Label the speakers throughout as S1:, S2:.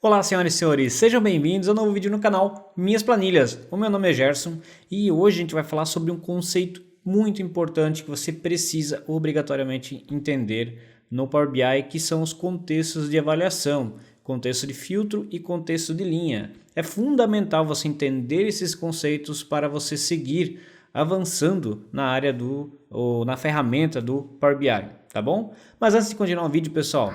S1: Olá, senhoras e senhores, sejam bem-vindos a um novo vídeo no canal Minhas Planilhas. O meu nome é Gerson e hoje a gente vai falar sobre um conceito muito importante que você precisa obrigatoriamente entender no Power BI, que são os contextos de avaliação, contexto de filtro e contexto de linha. É fundamental você entender esses conceitos para você seguir avançando na área ou na ferramenta do Power BI, tá bom? Mas antes de continuar o vídeo, pessoal,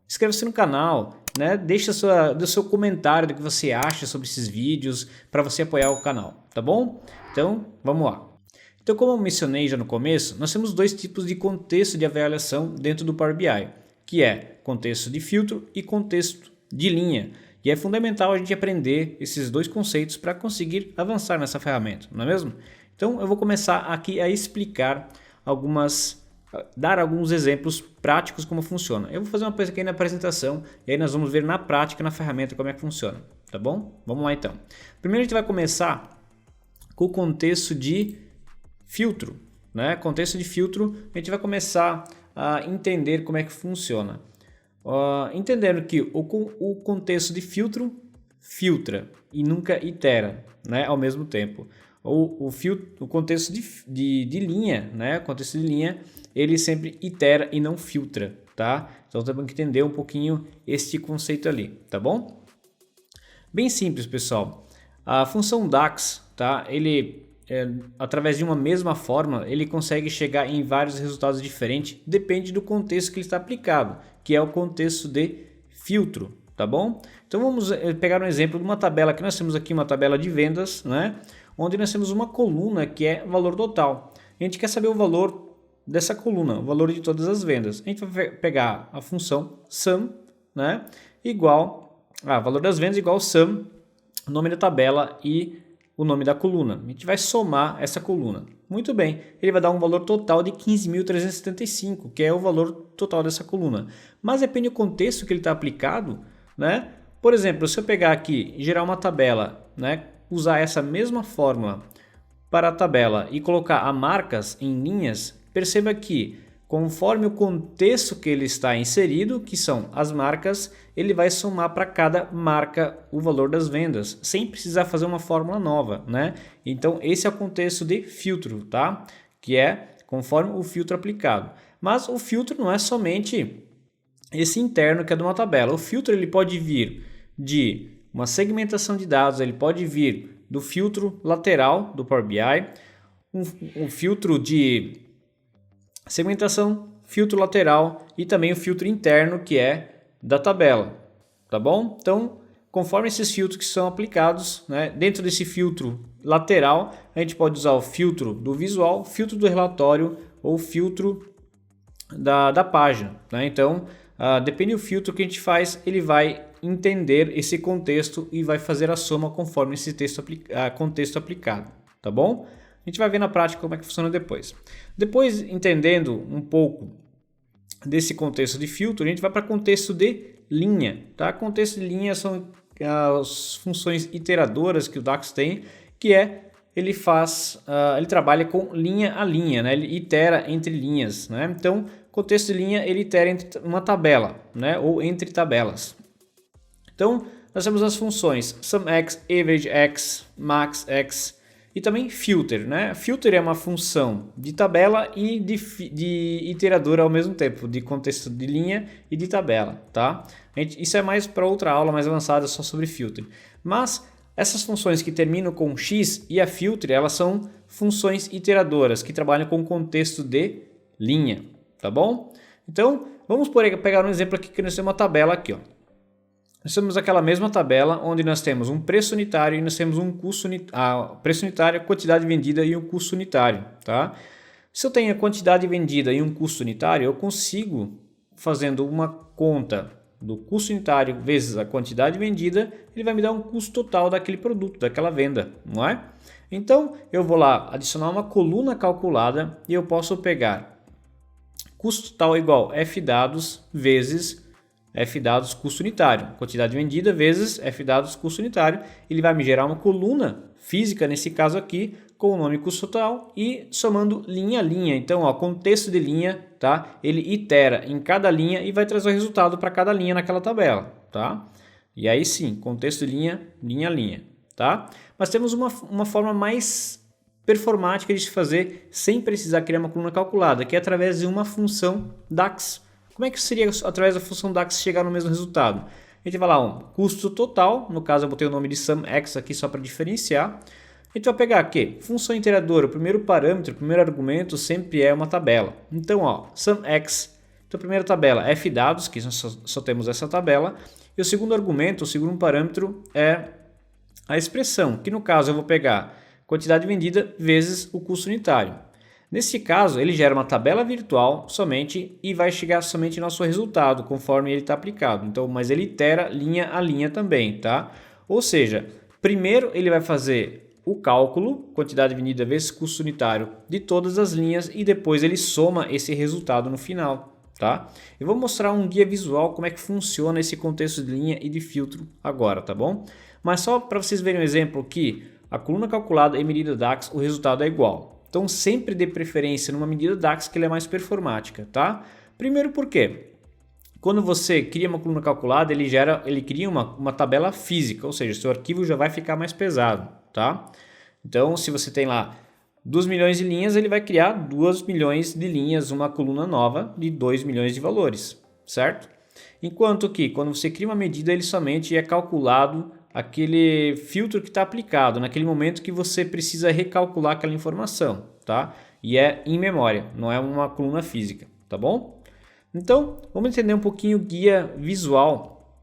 S1: inscreva-se no canal, né? Deixa o seu comentário do que você acha sobre esses vídeos para você apoiar o canal, tá bom? Então, vamos lá. Então, como eu mencionei já no começo, nós temos dois tipos de contexto de avaliação dentro do Power BI, que é contexto de filtro e contexto de linha. E é fundamental a gente aprender esses dois conceitos para conseguir avançar nessa ferramenta, não é mesmo? Então, eu vou começar aqui a explicar dar alguns exemplos práticos como funciona. Eu vou fazer uma pequena apresentação e aí nós vamos ver na prática, na ferramenta, como é que funciona, tá bom? Vamos lá então. Primeiro a gente vai começar com o contexto de filtro, né? Contexto de filtro, a gente vai começar a entender como é que funciona. Entendendo que o contexto de filtra e nunca itera, né? Ao mesmo tempo. O contexto de linha, né? O contexto de linha, ele sempre itera e não filtra, tá? Então temos que entender um pouquinho este conceito ali, tá bom? Bem simples, pessoal. A função DAX, tá? Através de uma mesma fórmula, ele consegue chegar em vários resultados diferentes, depende do contexto que ele está aplicado, que é o contexto de filtro, tá bom? Então vamos pegar um exemplo de uma tabela que nós temos aqui, uma tabela de vendas, né? Onde nós temos uma coluna que é valor total. A gente quer saber o valor dessa coluna, o valor de todas as vendas. A gente vai pegar a função sum, né? Valor das vendas igual sum, o nome da tabela e o nome da coluna. A gente vai somar essa coluna. Muito bem, ele vai dar um valor total de 15.375, que é o valor total dessa coluna. Mas depende do contexto que ele está aplicado, né? Por exemplo, se eu pegar aqui e gerar uma tabela, né? Usar essa mesma fórmula para a tabela e colocar a marcas em linhas, perceba que conforme o contexto que ele está inserido, que são as marcas, ele vai somar para cada marca o valor das vendas, sem precisar fazer uma fórmula nova, né? Então esse é o contexto de filtro, tá? Que é conforme o filtro aplicado. Mas o filtro não é somente esse interno que é de uma tabela. O filtro ele pode vir de uma segmentação de dados, ele pode vir do filtro lateral do Power BI, um filtro de segmentação, filtro lateral e também o filtro interno que é da tabela, tá bom? Então, conforme esses filtros que são aplicados, né, dentro desse filtro lateral, a gente pode usar o filtro do visual, filtro do relatório ou filtro da página, né? Então, depende do filtro que a gente faz, ele vai entender esse contexto e vai fazer a soma conforme esse contexto aplicado, tá bom? A gente vai ver na prática como é que funciona depois. Depois, entendendo um pouco desse contexto de filtro, a gente vai para contexto de linha, tá? Contexto de linha são as funções iteradoras que o DAX tem, que ele trabalha com linha a linha, né? Ele itera entre linhas, né? Então, contexto de linha ele itera entre uma tabela, né? Ou entre tabelas. Então, nós temos as funções SumX, AverageX, MaxX e também Filter, né? Filter é uma função de tabela e de iteradora ao mesmo tempo, de contexto de linha e de tabela, tá? Isso é mais para outra aula mais avançada só sobre Filter. Mas essas funções que terminam com X e a Filter, elas são funções iteradoras que trabalham com contexto de linha, tá bom? Então, vamos pegar um exemplo aqui que nós temos uma tabela aqui, ó. Nós temos aquela mesma tabela onde nós temos um preço unitário e nós temos um custo unitário, preço unitário, quantidade vendida e um custo unitário, tá? Se eu tenho a quantidade vendida e um custo unitário, eu consigo, fazendo uma conta do custo unitário vezes a quantidade vendida, ele vai me dar um custo total daquele produto, daquela venda, não é? Então, eu vou lá adicionar uma coluna calculada e eu posso pegar custo total igual Fdados vezes Fdados custo unitário, quantidade vendida vezes Fdados custo unitário, ele vai me gerar uma coluna física, nesse caso aqui, com o nome custo total e somando linha a linha. Então, ó, contexto de linha, tá? Ele itera em cada linha e vai trazer o resultado para cada linha naquela tabela, tá? E aí sim, contexto de linha, linha a linha, tá? Mas temos uma forma mais performática de se fazer sem precisar criar uma coluna calculada, que é através de uma função DAX. Como é que seria através da função DAX chegar no mesmo resultado? A gente vai lá, custo total, no caso eu botei o nome de SUMX aqui só para diferenciar. A gente vai pegar aqui, função iteradora, o primeiro parâmetro, o primeiro argumento sempre é uma tabela. Então, SUMX, então a primeira tabela é fdados, que só temos essa tabela, e o segundo argumento, o segundo parâmetro é a expressão, que no caso eu vou pegar quantidade vendida vezes o custo unitário. Nesse caso, ele gera uma tabela virtual somente e vai chegar somente no nosso resultado, conforme ele está aplicado. Então, mas ele itera linha a linha também, tá? Ou seja, primeiro ele vai fazer o cálculo, quantidade vendida vezes custo unitário de todas as linhas e depois ele soma esse resultado no final, tá? Eu vou mostrar um guia visual como é que funciona esse contexto de linha e de filtro agora, tá bom? Mas só para vocês verem um exemplo que a coluna calculada e medida DAX, o resultado é igual. Então sempre dê preferência numa medida DAX que ela é mais performática, tá? Primeiro porque quando você cria uma coluna calculada, ele cria uma tabela física, ou seja, seu arquivo já vai ficar mais pesado, tá? Então se você tem lá 2 milhões de linhas, ele vai criar 2 milhões de linhas, uma coluna nova de 2 milhões de valores, certo? Enquanto que quando você cria uma medida, ele somente é calculado aquele filtro que está aplicado naquele momento que você precisa recalcular aquela informação, tá? E é em memória, não é uma coluna física, tá bom? Então, vamos entender um pouquinho o guia visual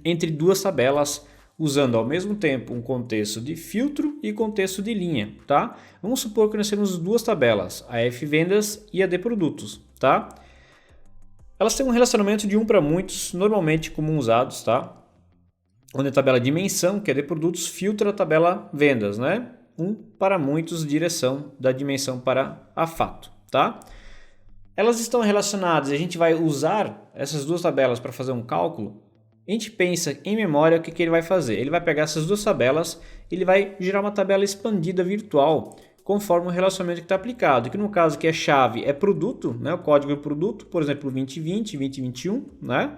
S1: entre duas tabelas, usando ao mesmo tempo um contexto de filtro e contexto de linha, tá? Vamos supor que nós temos duas tabelas, a F vendas e a de produtos, tá? Elas têm um relacionamento de 1 para muitos, normalmente comum usados, tá? Onde a tabela dimensão, que é de produtos, filtra a tabela vendas, né? 1 para muitos, direção da dimensão para a fato, tá? Elas estão relacionadas, a gente vai usar essas duas tabelas para fazer um cálculo. A gente pensa em memória o que ele vai fazer. Ele vai pegar essas duas tabelas, ele vai gerar uma tabela expandida virtual, conforme o relacionamento que está aplicado. Que no caso que a chave é produto, né? O código é produto, por exemplo, 2020, 2021, né?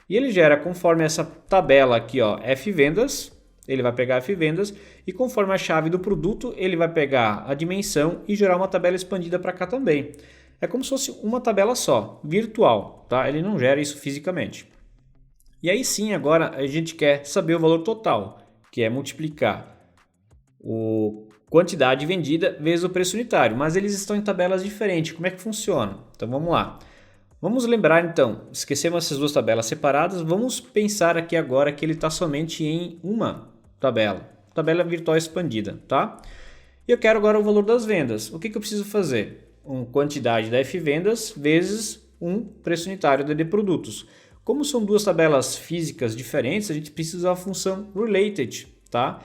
S1: E ele gera conforme essa tabela aqui, ó, F vendas, ele vai pegar F vendas e conforme a chave do produto, ele vai pegar a dimensão e gerar uma tabela expandida para cá também. É como se fosse uma tabela só, virtual, tá? Ele não gera isso fisicamente. E aí sim, agora a gente quer saber o valor total, que é multiplicar a quantidade vendida vezes o preço unitário, mas eles estão em tabelas diferentes. Como é que funciona? Então vamos lá. Vamos lembrar então, esquecemos essas duas tabelas separadas, vamos pensar aqui agora que ele está somente em uma tabela virtual expandida, tá? E eu quero agora o valor das vendas. O que eu preciso fazer? Uma quantidade da F vendas vezes um preço unitário de produtos. Como são duas tabelas físicas diferentes, a gente precisa usar a função related, tá?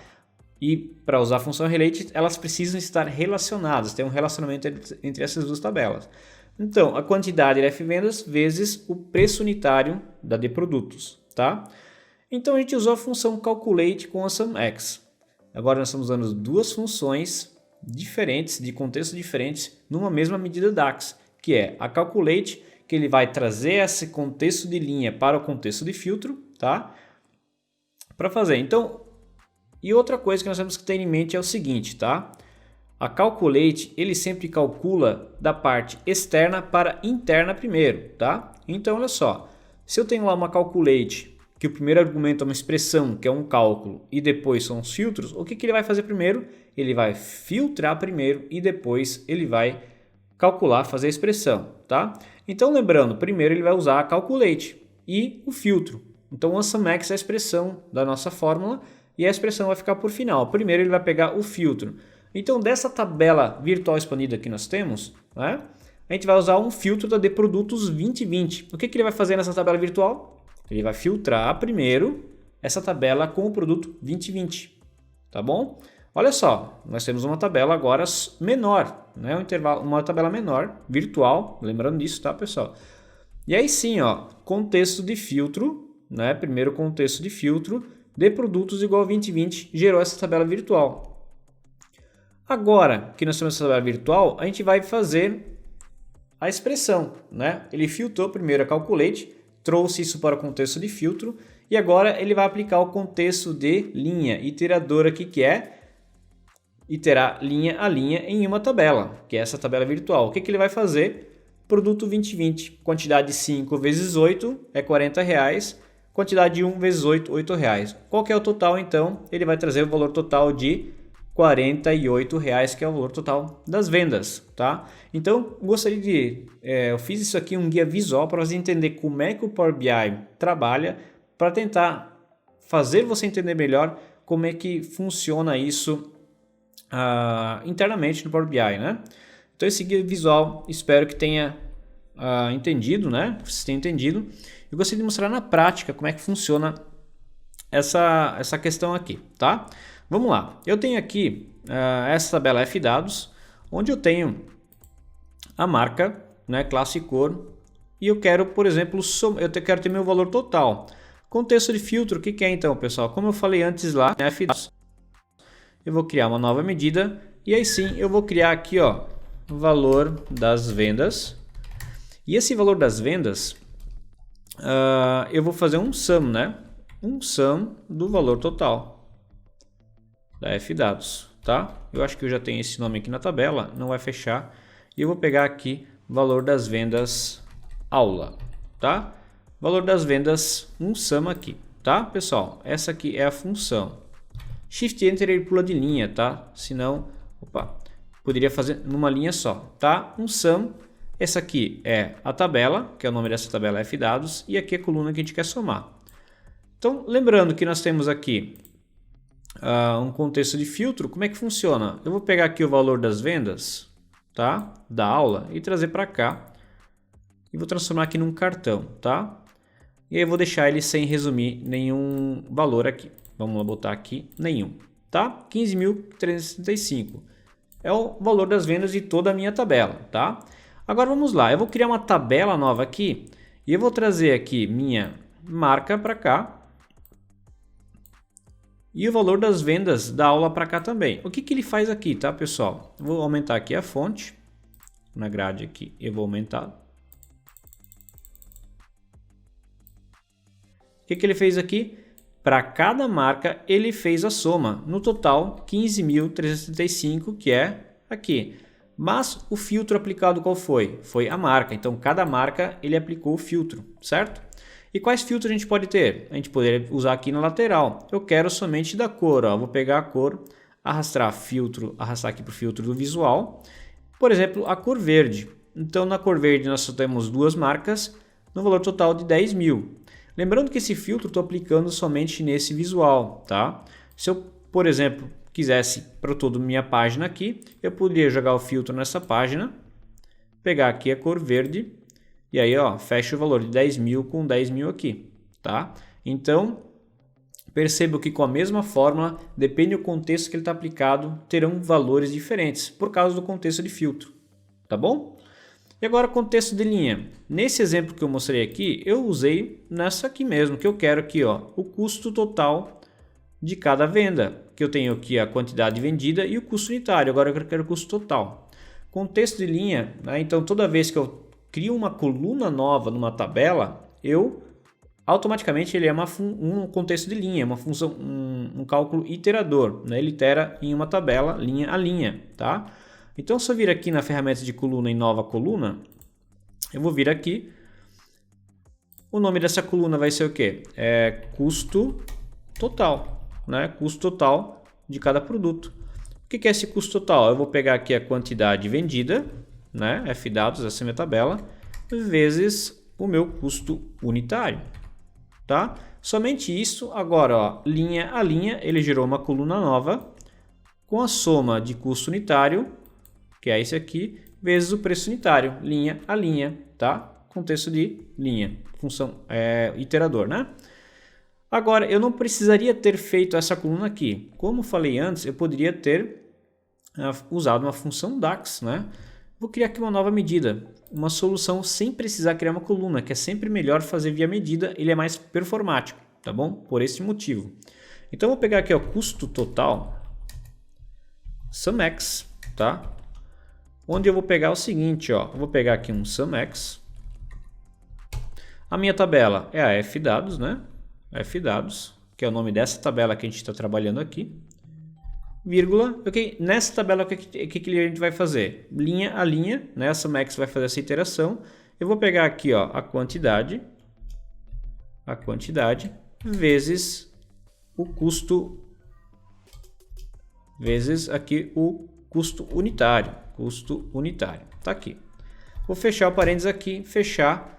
S1: E para usar a função related, elas precisam estar relacionadas, tem um relacionamento entre essas duas tabelas. Então, a quantidade de F vendas vezes o preço unitário da de produtos, tá? Então, a gente usou a função calculate com a SUMX. Agora, nós estamos usando duas funções diferentes, de contextos diferentes, numa mesma medida DAX, que é a calculate, que ele vai trazer esse contexto de linha para o contexto de filtro, tá? Para fazer. Então, e outra coisa que nós temos que ter em mente é o seguinte, tá? A calculate, ele sempre calcula da parte externa para interna primeiro, tá? Então, olha só, se eu tenho lá uma calculate, que o primeiro argumento é uma expressão, que é um cálculo, e depois são os filtros, o que ele vai fazer primeiro? Ele vai filtrar primeiro e depois ele vai calcular, fazer a expressão, tá? Então, lembrando, primeiro ele vai usar a calculate e o filtro. Então, o SUMX é a expressão da nossa fórmula e a expressão vai ficar por final. Primeiro ele vai pegar o filtro. Então, dessa tabela virtual expandida que nós temos, né, a gente vai usar um filtro da de produtos 2020. O que ele vai fazer nessa tabela virtual? Ele vai filtrar primeiro essa tabela com o produto 2020, tá bom? Olha só, nós temos uma tabela agora menor, né, uma tabela menor, virtual, lembrando disso, tá, pessoal? E aí sim, ó, contexto de filtro, né, primeiro contexto de filtro, de produtos igual a 2020, gerou essa tabela virtual. Agora que nós temos essa tabela virtual, a gente vai fazer a expressão, né? Ele filtrou primeiro a calculate, trouxe isso para o contexto de filtro E agora ele vai aplicar o contexto de linha iterador aqui, que é iterar linha a linha em uma tabela, que é essa tabela virtual. O que ele vai fazer? Produto 2020, quantidade 5 vezes 8 é R$40, quantidade 1 vezes 8, R$8. Qual que é o total então? Ele vai trazer o valor total de R$48, que é o valor total das vendas, tá? Então, gostaria de... eu fiz isso aqui, um guia visual para você entender como é que o Power BI trabalha, para tentar fazer você entender melhor como é que funciona isso internamente no Power BI, né? Então, esse guia visual, espero que tenha entendido, né? Vocês tenham entendido. Eu gostaria de mostrar na prática como é que funciona essa questão aqui, tá? Vamos lá. Eu tenho aqui essa tabela F-dados, onde eu tenho a marca, né, classe e cor, e eu quero, por exemplo, eu quero ter meu valor total. Contexto de filtro, o que é então, pessoal? Como eu falei antes lá, né, F-dados, eu vou criar uma nova medida, e aí sim eu vou criar aqui, ó, o valor das vendas. E esse valor das vendas, eu vou fazer um sum, né? Um sum do valor total da F-dados, tá? Eu acho que eu já tenho esse nome aqui na tabela, não vai fechar. E eu vou pegar aqui valor das vendas aula, tá? Valor das vendas, um sum aqui, tá, pessoal? Essa aqui é a função. Shift Enter ele pula de linha, tá? Senão, poderia fazer numa linha só, tá? Um sum. Essa aqui é a tabela, que é o nome dessa tabela F-dados, e aqui é a coluna que a gente quer somar. Então, lembrando que nós temos aqui um contexto de filtro, como é que funciona? Eu vou pegar aqui o valor das vendas, tá? Da aula, e trazer para cá, e vou transformar aqui num cartão, tá? E aí eu vou deixar ele sem resumir nenhum valor aqui. Vamos lá botar aqui nenhum, tá? 15.365 é o valor das vendas de toda a minha tabela, tá? Agora vamos lá, eu vou criar uma tabela nova aqui e eu vou trazer aqui minha marca para cá e o valor das vendas da aula para cá também. O que ele faz aqui, tá, pessoal? Eu vou aumentar aqui a fonte, na grade aqui eu vou aumentar. O que ele fez aqui? Para cada marca ele fez a soma, no total 15.365, que é aqui. Mas o filtro aplicado qual foi? Foi a marca. Então, cada marca ele aplicou o filtro, certo? E quais filtros a gente pode ter? A gente poderia usar aqui na lateral. Eu quero somente da cor. Ó. Vou pegar a cor, arrastar aqui para o filtro do visual. Por exemplo, a cor verde. Então, na cor verde nós só temos duas marcas, no valor total de 10.000. Lembrando que esse filtro eu estou aplicando somente nesse visual, tá? Se eu, por exemplo, quisesse para toda minha página aqui, eu poderia jogar o filtro nessa página, pegar aqui a cor verde e aí ó, fecha o valor de 10.000 com 10.000 aqui, tá? Então, perceba que com a mesma fórmula, depende do contexto que ele está aplicado, terão valores diferentes por causa do contexto de filtro, tá bom? E agora contexto de linha. Nesse exemplo que eu mostrei aqui, eu usei nessa aqui mesmo, que eu quero aqui ó, o custo total de cada venda, que eu tenho aqui a quantidade vendida e o custo unitário. Agora eu quero o custo total. Contexto de linha, né? Então toda vez que eu crio uma coluna nova numa tabela, automaticamente ele é um contexto de linha, uma função, um cálculo iterador, né? Ele itera em uma tabela, linha a linha, tá? Então se eu vir aqui na ferramenta de coluna em nova coluna, eu vou vir aqui, o nome dessa coluna vai ser o quê? É custo total. Né? Custo total de cada produto. O que é esse custo total? Eu vou pegar aqui a quantidade vendida, né? F-dados, essa é a minha tabela, vezes o meu custo unitário, tá? Somente isso. Agora, ó, linha a linha, ele gerou uma coluna nova com a soma de custo unitário, que é esse aqui, vezes o preço unitário, linha a linha, tá? Contexto de linha, função iterador, né? Agora, eu não precisaria ter feito essa coluna aqui. Como falei antes, eu poderia ter usado uma função DAX, né? Vou criar aqui uma nova medida, uma solução sem precisar criar uma coluna, que é sempre melhor fazer via medida, ele é mais performático, tá bom? Por esse motivo. Então, vou pegar aqui o custo total, SumX, tá? Onde eu vou pegar o seguinte, ó, eu vou pegar aqui um SumX. A minha tabela é a F-dados, né? fdados, que é o nome dessa tabela que a gente está trabalhando aqui, vírgula, ok? Nessa tabela, o que a gente vai fazer? Linha a linha, né? A SumX vai fazer essa iteração. Eu vou pegar aqui, ó, a quantidade vezes o custo, vezes aqui o custo unitário, tá aqui. Vou fechar o parênteses aqui, fechar.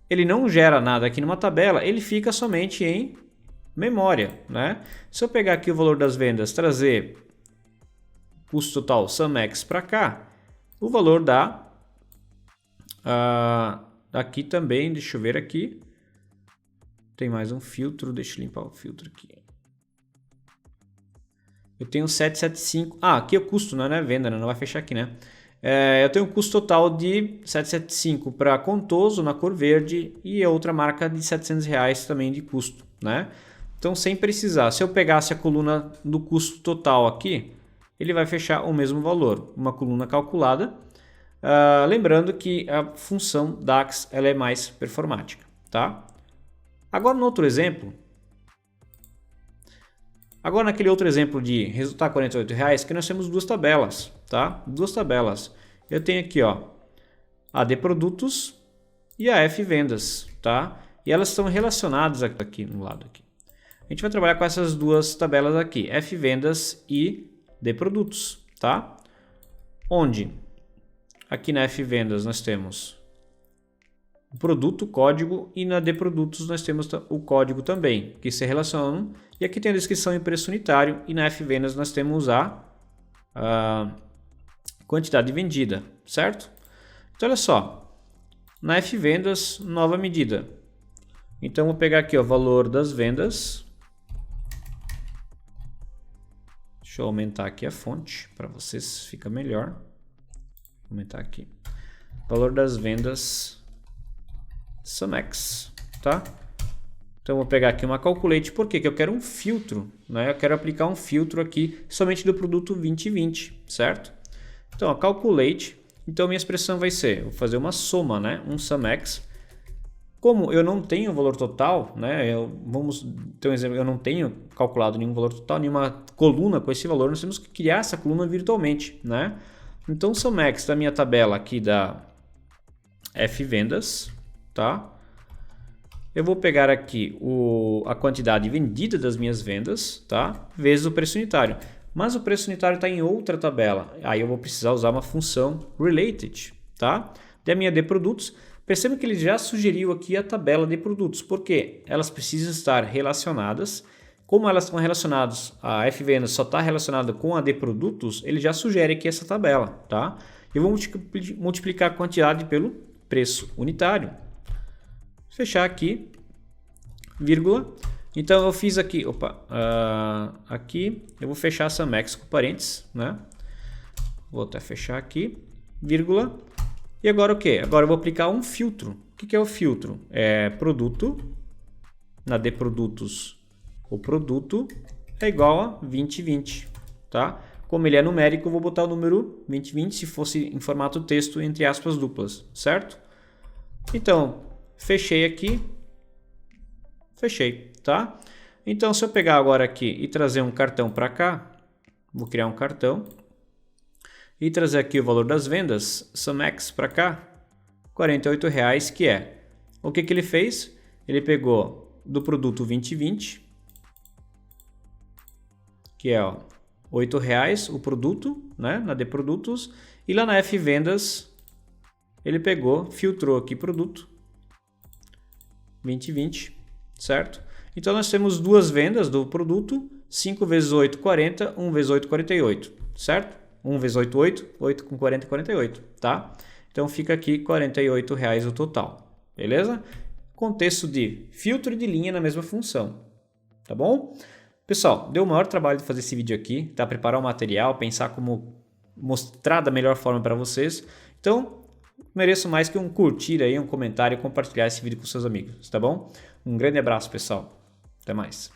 S1: Ele não gera nada aqui numa tabela, ele fica somente em memória, né? Se eu pegar aqui o valor das vendas, trazer custo total SumX para cá, o valor dá aqui também, deixa eu ver aqui, tem mais um filtro, deixa eu limpar o filtro aqui. Eu tenho 775, aqui é o custo, não é venda, né? Não vai fechar aqui, né? Eu tenho um custo total de 775 para Contoso na cor verde e a outra marca de R$700 também de custo, né? Então, sem precisar, se eu pegasse a coluna do custo total aqui, ele vai fechar o mesmo valor, uma coluna calculada. Lembrando que a função DAX ela é mais performática, tá? Agora, no outro exemplo, naquele outro exemplo de resultar R$48, que nós temos duas tabelas, tá? Duas tabelas. Eu tenho aqui, ó, a de produtos e a F vendas, tá? E elas estão relacionadas aqui no lado aqui. A gente vai trabalhar com essas duas tabelas aqui, F vendas e de produtos, tá? Onde aqui na F vendas nós temos o produto, o código, e na de produtos nós temos o código também, que se relacionam. E aqui tem a descrição em preço unitário, e na F vendas nós temos a quantidade vendida, certo? Então olha só, na F vendas, nova medida. Então vou pegar aqui o valor das vendas. Deixa eu aumentar aqui a fonte para vocês ficar melhor. Vou aumentar aqui. Valor das vendas SumX, tá? Então vou pegar aqui uma calculate, por quê? Porque eu quero um filtro, né? Eu quero aplicar um filtro aqui somente do produto 2020, certo? Então a calculate, então minha expressão vai ser, vou fazer uma soma, né? Um SumX. Como eu não tenho o valor total, né? Vamos ter um exemplo, eu não tenho calculado nenhum valor total, nenhuma coluna com esse valor, nós temos que criar essa coluna virtualmente, né? Então o SumX da minha tabela aqui da F vendas, tá? Eu vou pegar aqui a quantidade vendida das minhas vendas, tá? Vezes o preço unitário. Mas o preço unitário está em outra tabela. Aí eu vou precisar usar uma função related, tá? Da minha de produtos. Perceba que ele já sugeriu aqui a tabela de produtos, porque elas precisam estar relacionadas. Como elas estão relacionadas, a F vendas só está relacionada com a de produtos, ele já sugere aqui essa tabela, tá? Eu vou multiplicar a quantidade pelo preço unitário. Fechar aqui, vírgula. Então eu fiz aqui, aqui eu vou fechar essa SumX com parênteses, né? Vou até fechar aqui, vírgula. E agora o que? Agora eu vou aplicar um filtro. O que é o filtro? É produto, na de produtos, o produto é igual a 2020, tá? Como ele é numérico, eu vou botar o número 2020 se fosse em formato texto, entre aspas duplas, certo? Então, fechei aqui, fechei, tá? Então, se eu pegar agora aqui e trazer um cartão para cá, vou criar um cartão e trazer aqui o valor das vendas, SumX para cá, R$48, que é. O que ele fez? Ele pegou do produto 2020, que é ó, R$8 o produto, né, na de produtos, e lá na F vendas ele pegou, filtrou aqui produto 2020, certo? Então nós temos duas vendas do produto, 5 vezes 8, 40, 1 vezes 8, 48, certo? 1 vezes 8, 8, 8 com 40, 48, tá? Então fica aqui R$48 o total, beleza? Contexto de filtro de linha na mesma função, tá bom? Pessoal, deu o maior trabalho de fazer esse vídeo aqui, tá? Preparar o material, pensar como mostrar da melhor forma para vocês. Então, mereço mais que um curtir aí, um comentário e compartilhar esse vídeo com seus amigos, tá bom? Um grande abraço, pessoal. Até mais.